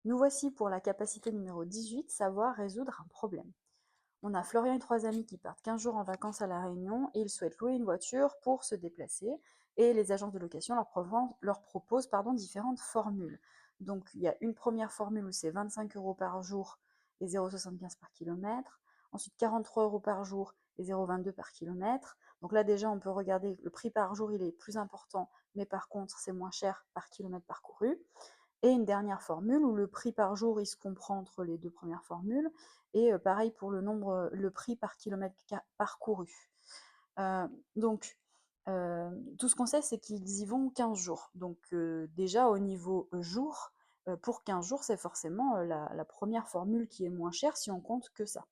Nous voici pour la capacité numéro 18, savoir résoudre un problème. On a Florian et 3 amis qui partent 15 jours en vacances à La Réunion et ils souhaitent louer une voiture pour se déplacer. Et les agences de location leur proposent différentes formules. Donc il y a une première formule où c'est 25 euros par jour et 0,75 par kilomètre. Ensuite 43 euros par jour et 0,22 par kilomètre. Donc là déjà on peut regarder le prix par jour, il est plus important, mais par contre c'est moins cher par kilomètre parcouru. Et une dernière formule où le prix par jour il se comprend entre les deux premières formules, et pareil pour le prix par kilomètre parcouru. Donc tout ce qu'on sait, c'est qu'ils y vont 15 jours. Donc déjà au niveau jour, pour 15 jours, c'est forcément la première formule qui est moins chère si on compte que ça.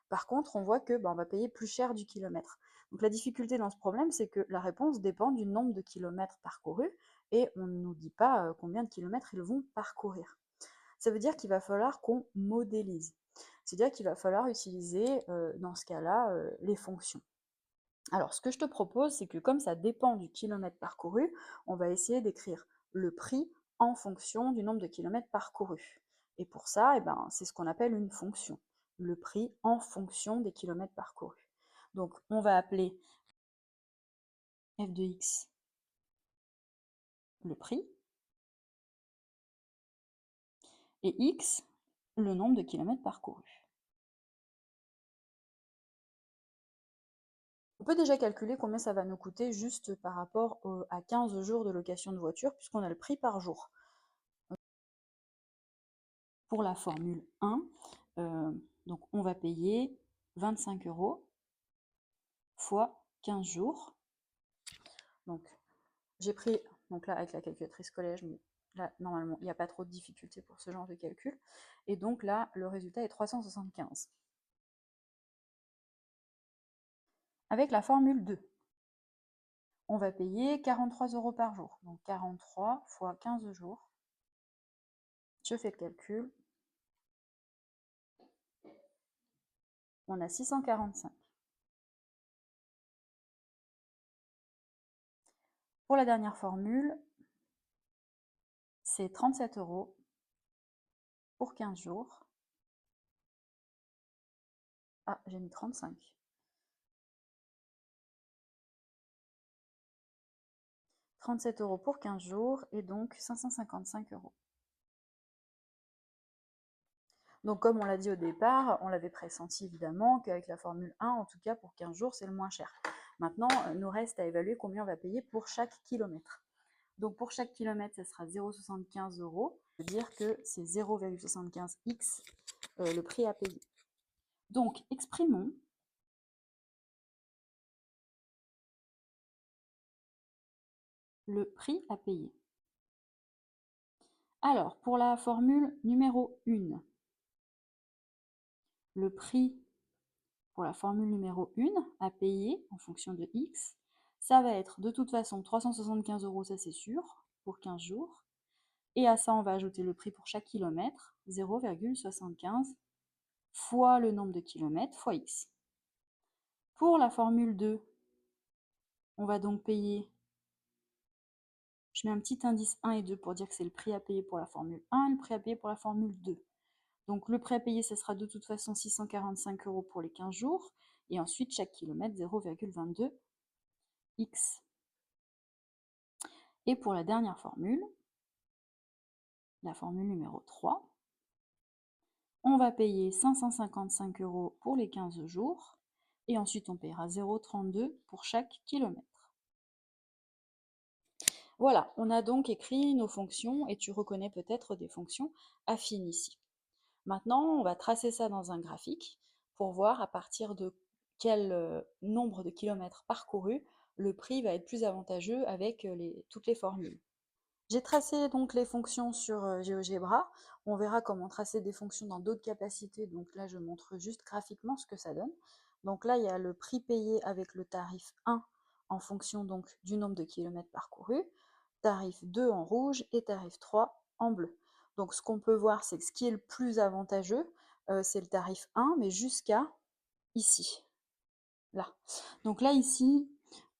Par contre, on voit que on va payer plus cher du kilomètre. Donc la difficulté dans ce problème, c'est que la réponse dépend du nombre de kilomètres parcourus et on ne nous dit pas combien de kilomètres ils vont parcourir. Ça veut dire qu'il va falloir qu'on modélise. C'est-à-dire qu'il va falloir utiliser, dans ce cas-là, les fonctions. Alors, ce que je te propose, c'est que comme ça dépend du kilomètre parcouru, on va essayer d'écrire le prix en fonction du nombre de kilomètres parcourus. Et pour ça, c'est ce qu'on appelle une fonction. Le prix en fonction des kilomètres parcourus. Donc, on va appeler f de x le prix et x le nombre de kilomètres parcourus. On peut déjà calculer combien ça va nous coûter juste par rapport à 15 jours de location de voiture, puisqu'on a le prix par jour. Pour la formule 1, donc on va payer 25 euros fois 15 jours. Donc j'ai pris, donc là avec la calculatrice collège, mais là normalement il n'y a pas trop de difficultés pour ce genre de calcul. Et donc là le résultat est 375. Avec la formule 2, on va payer 43 euros par jour. Donc 43 fois 15 jours. Je fais le calcul. On a 645. Pour la dernière formule, c'est 37 euros pour 15 jours. Ah, j'ai mis 35. 37 euros pour 15 jours et donc 555 euros. Donc comme on l'a dit au départ, on l'avait pressenti évidemment qu'avec la formule 1, en tout cas pour 15 jours, c'est le moins cher. Maintenant, il nous reste à évaluer combien on va payer pour chaque kilomètre. Donc pour chaque kilomètre, ce sera 0,75 euros. Ça veut dire que c'est 0,75x le prix à payer. Donc exprimons le prix à payer. Alors, pour la formule numéro 1, le prix pour la formule numéro 1 à payer en fonction de x, ça va être de toute façon 375 euros, ça c'est sûr, pour 15 jours. Et à ça, on va ajouter le prix pour chaque kilomètre, 0,75 fois le nombre de kilomètres fois x. Pour la formule 2, on va donc payer, je mets un petit indice 1 et 2 pour dire que c'est le prix à payer pour la formule 1 et le prix à payer pour la formule 2. Donc le prix à payer, ce sera de toute façon 645 euros pour les 15 jours. Et ensuite, chaque kilomètre, 0,22 x. Et pour la dernière formule, la formule numéro 3, on va payer 555 euros pour les 15 jours. Et ensuite, on paiera 0,32 pour chaque kilomètre. Voilà, on a donc écrit nos fonctions et tu reconnais peut-être des fonctions affines ici. Maintenant, on va tracer ça dans un graphique pour voir à partir de quel nombre de kilomètres parcourus le prix va être plus avantageux avec toutes les formules. J'ai tracé donc les fonctions sur GeoGebra. On verra comment tracer des fonctions dans d'autres capacités. Donc là, je montre juste graphiquement ce que ça donne. Donc là, il y a le prix payé avec le tarif 1 en fonction donc du nombre de kilomètres parcourus, tarif 2 en rouge et tarif 3 en bleu. Donc ce qu'on peut voir, c'est que ce qui est le plus avantageux, c'est le tarif 1, mais jusqu'à ici, là. Donc là, ici,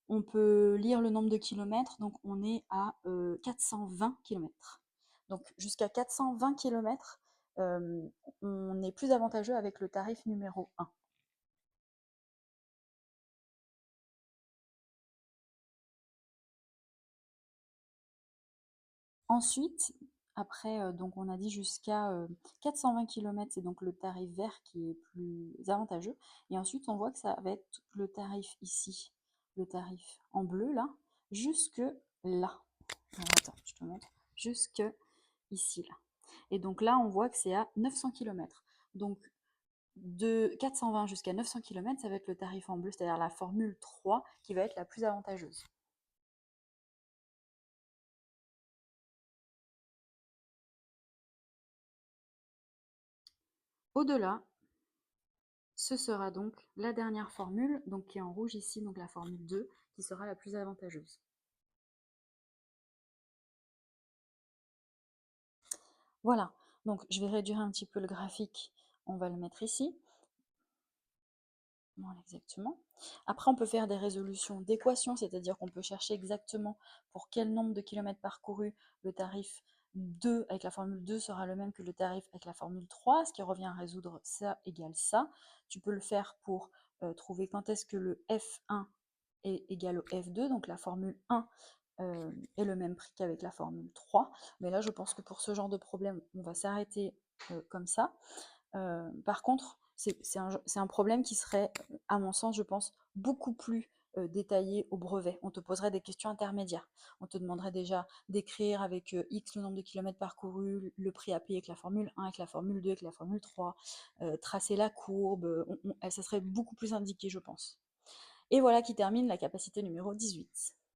on peut lire le nombre de kilomètres, donc on est à 420 km. Donc jusqu'à 420 km, on est plus avantageux avec le tarif numéro 1. Ensuite, après, donc on a dit jusqu'à 420 km, c'est donc le tarif vert qui est plus avantageux. Et ensuite, on voit que ça va être le tarif ici, le tarif en bleu là, jusque là. Alors attends, je te montre. Jusque ici là. Et donc là, on voit que c'est à 900 km. Donc de 420 jusqu'à 900 km, ça va être le tarif en bleu, c'est-à-dire la formule 3 qui va être la plus avantageuse. Au-delà, ce sera donc la dernière formule, donc qui est en rouge ici, donc la formule 2, qui sera la plus avantageuse. Voilà, donc je vais réduire un petit peu le graphique, on va le mettre ici. Voilà, exactement. Après, on peut faire des résolutions d'équations, c'est-à-dire qu'on peut chercher exactement pour quel nombre de kilomètres parcourus le tarif 2 avec la formule 2 sera le même que le tarif avec la formule 3, ce qui revient à résoudre ça égale ça. Tu peux le faire pour trouver quand est-ce que le F1 est égal au F2, donc la formule 1 est le même prix qu'avec la formule 3. Mais là, je pense que pour ce genre de problème, on va s'arrêter comme ça. Par contre, c'est un problème qui serait, à mon sens, je pense, beaucoup plus détaillé au brevet. On te poserait des questions intermédiaires. On te demanderait déjà d'écrire avec X le nombre de kilomètres parcourus, le prix à payer avec la formule 1, avec la formule 2, avec la formule 3, tracer la courbe. Ça serait beaucoup plus indiqué, je pense. Et voilà qui termine la capacité numéro 18.